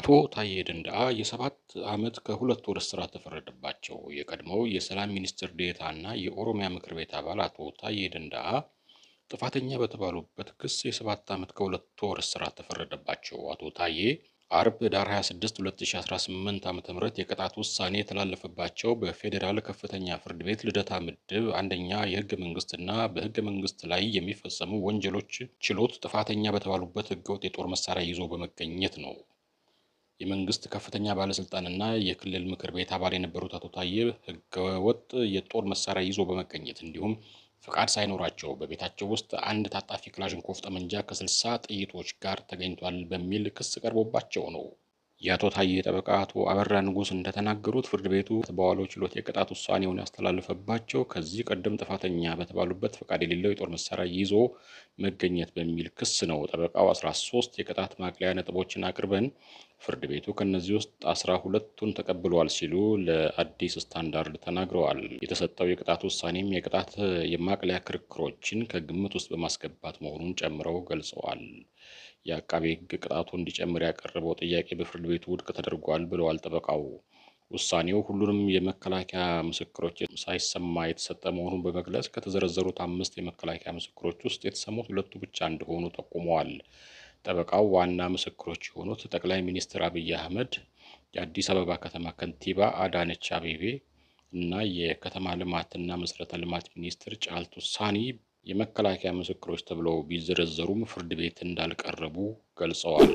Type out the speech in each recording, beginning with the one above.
አቶ ታዬ ደንደአ የሰባት ዓመት ከሁለት ወር እስራት ተፈረደባቸው። የቀድሞው የሰላም ሚኒስትር ዴኤታና የኦሮሚያ ምክር ቤት አባል አቶ ታዬ ደንደአ ጥፋተኛ በተባሉበት ክስ የሰባት ዓመት ከሁለት ወር እስራት ተፈረደባቸው። አቶ ታዬ አርብ ዳር 26 2018 ዓ.ም የቅጣት ውሳኔ የተላለፈባቸው በፌዴራል ከፍተኛ ፍርድ ቤት ልደታ ምድብ አንደኛ የህገ መንግስትና በህገ መንግስት ላይ የሚፈጸሙ ወንጀሎች ችሎት ጥፋተኛ በተባሉበት ህገወጥ የጦር መሳሪያ ይዞ በመገኘት ነው። የመንግስት ከፍተኛ ባለስልጣንና የክልል ምክር ቤት አባል የነበሩት አቶ ታዬ ህገወጥ የጦር መሳሪያ ይዞ በመገኘት እንዲሁም ፍቃድ ሳይኖራቸው በቤታቸው ውስጥ አንድ ታጣፊ ክላሽንኮቭ ጠመንጃ ከ60 ጥይቶች ጋር ተገኝቷል በሚል ክስ ቀርቦባቸው ነው። የአቶ ታዬ ጠበቃ አቶ አበራ ንጉስ እንደተናገሩት ፍርድ ቤቱ በዋለው ችሎት የቅጣት ውሳኔውን ያስተላለፈባቸው ከዚህ ቀደም ጥፋተኛ በተባሉበት ፍቃድ የሌለው የጦር መሳሪያ ይዞ መገኘት በሚል ክስ ነው። ጠበቃው 13 የቅጣት ማቅለያ ነጥቦችን አቅርበን ፍርድ ቤቱ ከነዚህ ውስጥ 12ቱን ተቀብሏል ሲሉ ለአዲስ ስታንዳርድ ተናግረዋል። የተሰጠው የቅጣት ውሳኔም የቅጣት የማቅለያ ክርክሮችን ከግምት ውስጥ በማስገባት መሆኑን ጨምረው ገልጸዋል። የአቃቤ ህግ ቅጣቱ እንዲጨምር ያቀረበው ጥያቄ በፍርድ ቤቱ ውድቅ ተደርጓል ብለዋል ጠበቃው። ውሳኔው ሁሉንም የመከላከያ ምስክሮች ሳይሰማ የተሰጠ መሆኑን በመግለጽ ከተዘረዘሩት 5 የመከላከያ ምስክሮች ውስጥ የተሰሙት 2 ብቻ እንደሆኑ ጠቁመዋል። ጠበቃው ዋና ምስክሮች የሆኑት ጠቅላይ ሚኒስትር አብይ አህመድ፣ የአዲስ አበባ ከተማ ከንቲባ አዳነች አቤቤ እና የከተማ ልማትና መሰረተ ልማት ሚኒስትር ጫልቱ ሳኒ የመከላከያ ምስክሮች ተብለው ቢዘረዘሩም ፍርድ ቤት እንዳልቀረቡ ገልጸዋል።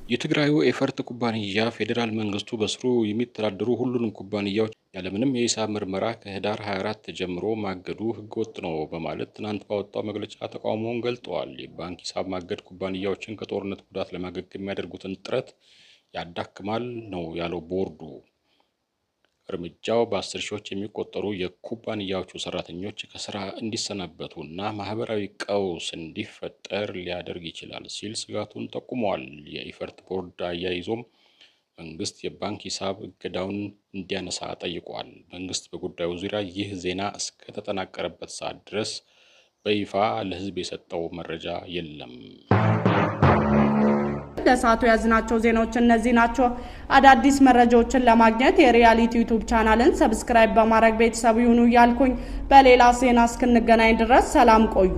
የትግራዩ ኤፈርት ኩባንያ ፌዴራል መንግስቱ በስሩ የሚተዳደሩ ሁሉንም ኩባንያዎች ያለምንም የሂሳብ ምርመራ ከህዳር 24 ጀምሮ ማገዱ ህገወጥ ነው በማለት ትናንት ባወጣው መግለጫ ተቃውሞውን ገልጠዋል። የባንክ ሂሳብ ማገድ ኩባንያዎችን ከጦርነት ጉዳት ለማገገም የሚያደርጉትን ጥረት ያዳክማል ነው ያለው ቦርዱ። እርምጃው በ10 ሺዎች የሚቆጠሩ የኩባንያዎቹ ሰራተኞች ከስራ እንዲሰናበቱና ማህበራዊ ቀውስ እንዲፈጠር ሊያደርግ ይችላል ሲል ስጋቱን ጠቁሟል። የኢፈርት ቦርድ አያይዞም መንግስት የባንክ ሂሳብ እገዳውን እንዲያነሳ ጠይቋል። መንግስት በጉዳዩ ዙሪያ ይህ ዜና እስከተጠናቀረበት ሰዓት ድረስ በይፋ ለህዝብ የሰጠው መረጃ የለም። ለሰዓቱ ያዝናቸው ዜናዎች እነዚህ ናቸው። አዳዲስ መረጃዎችን ለማግኘት የሪያሊቲ ዩቲዩብ ቻናልን ሰብስክራይብ በማድረግ ቤተሰብ ይሁኑ እያልኩኝ በሌላ ዜና እስክንገናኝ ድረስ ሰላም ቆዩ።